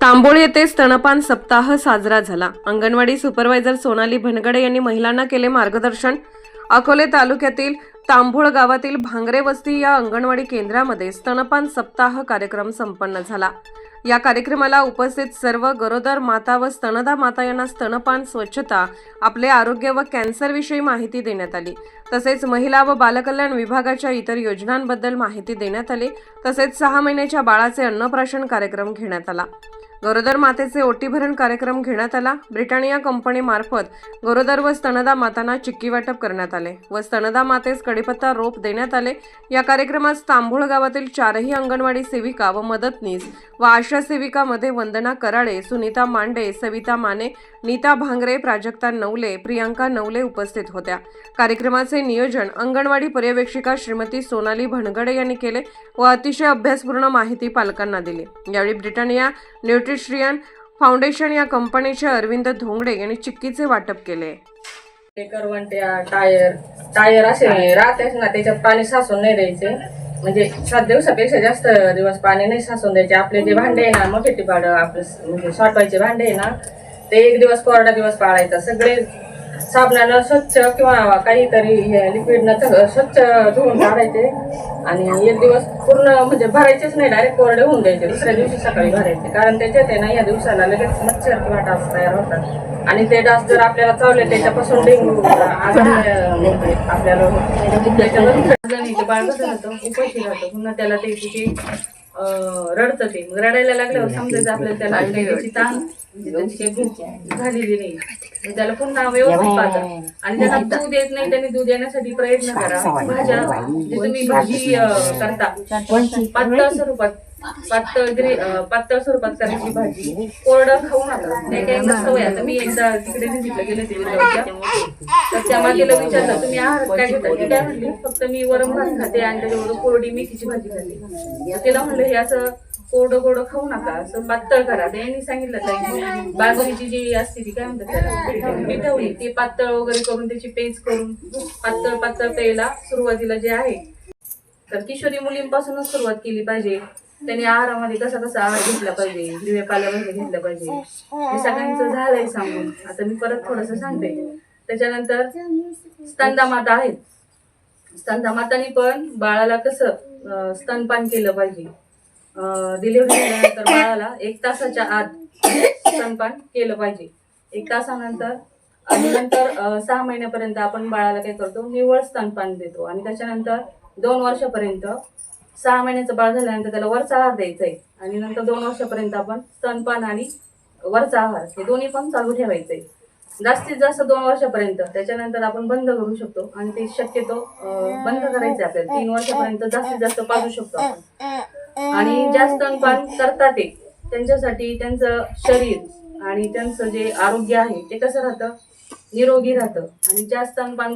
तांबोळ येथे स्तनपान सप्ताह साजरा झाला। अंगणवाडी सुपरवायझर सोनाली भनगडे यांनी महिलांना केले मार्गदर्शन। अकोले तालुक्यातील तांबोळ गावातील भांगरे वस्ती या अंगणवाडी केंद्रामध्ये स्तनपान सप्ताह कार्यक्रम संपन्न झाला। या कार्यक्रमाला उपस्थित सर्व गरोदर माता व स्तनदा माता यांना स्तनपान, स्वच्छता, आपले आरोग्य व कॅन्सर विषयी माहिती देण्यात आली। तसेच महिला व बालकल्याण विभागाच्या इतर योजनांबद्दल माहिती देण्यात आली। तसेच 6 महिन्याच्या बाळाचे अन्नप्राशन कार्यक्रम घेण्यात आला। गरोदर मातेचे ओटी भरण कार्यक्रम घेण्यात आला। ब्रिटानिया कंपनी मार्फत गरोदर व स्तनदा मातांना चिक्की वाटप करण्यात आले व स्तनदा मातेस कडीपत्ता रोप देण्यात आले। या कार्यक्रमात तांबोळ गावातील 4ही अंगणवाडी सेविका व मदतनीस व आशा सेविका मध्ये वंदना कराळे, सुनीता मांडे, सविता माने, नीता भांगरे, प्राजक्ता नवले, प्रियांका नवले उपस्थित होत्या। कार्यक्रमाचे नियोजन अंगणवाडी पर्यवेक्षिका श्रीमती सोनाली भनगडे यांनी केले व अतिशय अभ्यासपूर्ण माहिती पालकांना दिली। यावेळी ब्रिटानिया न्यूट्रिशन फाउंडेशन या कंपनीचे अरविंद धोंगडे यांनी चिक्कीचे वाटप केले। करवंट्या, टायर असे राहतेच ना, त्याच्यात पाणी साचून नाही द्यायचे। म्हणजे 7 दिवसापेक्षा जास्त दिवस पाणी नाही साचून द्यायचे। आपले जे भांडे आहे ना, मोठे टिपाड आपले म्हणजे साठवायचे भांडे आहे ना, ते 1 दिवस कोरडा दिवस पाळायचा। सगळे साबणानं स्वच्छ किंवा काहीतरी लिक्विडनं स्वच्छ धुवून काढायचे आणि 1 दिवस पूर्ण म्हणजे भरायचेच नाही, डायरेक्ट कोरडे होऊन द्यायचे। दुसऱ्या दिवशी सकाळी भरायचे, कारण त्याच्यात आहे ना या दिवसाला लगेच मच्छर किंवा डास तयार होतात आणि ते डास जर आपल्याला चावले त्याच्यापासून डेंग्यू आपल्याला बाळ कसं राहतं, उपाशी राहतं, पुन्हा त्याला त्याची रडतं। ते मग रडायला लागल्यावर समजायचं आपल्याला त्याला त्याची ताण झालेली नाही, त्याला पुन्हा व्यवस्थित पाहतात आणि त्यांना दूध येत नाही, त्यांनी दूध येण्यासाठी प्रयत्न करा। भाज्या जे तुम्ही भाजी करता पातळ स्वरूपात करायची भाजी, कोरडं खाऊ नका। एकदा सवय आता मी एकदा तिकडे विजिटला गेले तर त्या मातेला विचारलं तुम्ही आहार काय घेता, ती काय म्हणली फक्त मी वरण भात खाते आणि त्याच्याबरोबर कोरडी मेथीची भाजी खाते। तिला म्हणलं हे असं कोरडं खाऊ नका, असं पातळ करा। त्यांनी सांगितलं की बाजरीची जी असते ती काय म्हणतात त्याला पिठवली, ती पातळ वगैरे करून त्याची पेज करून पातळ प्यायला सुरुवातीला जे आहे तर किशोरी मुलींपासूनच सुरुवात केली पाहिजे। त्यांनी आहारामध्ये कसा आहार घेतला पाहिजे, हिरव्या पालेभाज्या घेतल्या पाहिजे, हे सगळ्यांचं झालंय सांगून। आता मी परत थोडंसं सांगते। त्याच्यानंतर स्तनदा माता आहेत, स्तनदा मातांनी पण बाळाला कसं स्तनपान केलं पाहिजे। डिलिव्हरी झाल्यानंतर बाळाला 1 तासाच्या आत स्तनपान केलं पाहिजे। 1 तासानंतर आणि नंतर 6 महिन्यापर्यंत आपण बाळाला काय करतो, निव्वळ स्तनपान देतो आणि त्याच्यानंतर 2 वर्षापर्यंत 6 महिन्याचं बाळ झाल्यानंतर त्याला वरचा आहार द्यायचा आहे आणि नंतर 2 वर्षापर्यंत आपण स्तनपान आणि वरचा आहार हे दोन्ही पण चालू ठेवायचंय, जास्तीत जास्त 2 वर्षापर्यंत। त्याच्यानंतर आपण बंद करू शकतो आणि ते शक्यतो बंद करायचे आपल्याला 3 वर्षापर्यंत जास्तीत जास्त पाजू शकतो आपण। आणि ज्या स्तनपान करतात ते त्यांच्यासाठी त्यांचं शरीर आणि त्यांचं जे आरोग्य आहे ते कसं राहतं, निरोगी राहतं आणि ज्या स्तनपान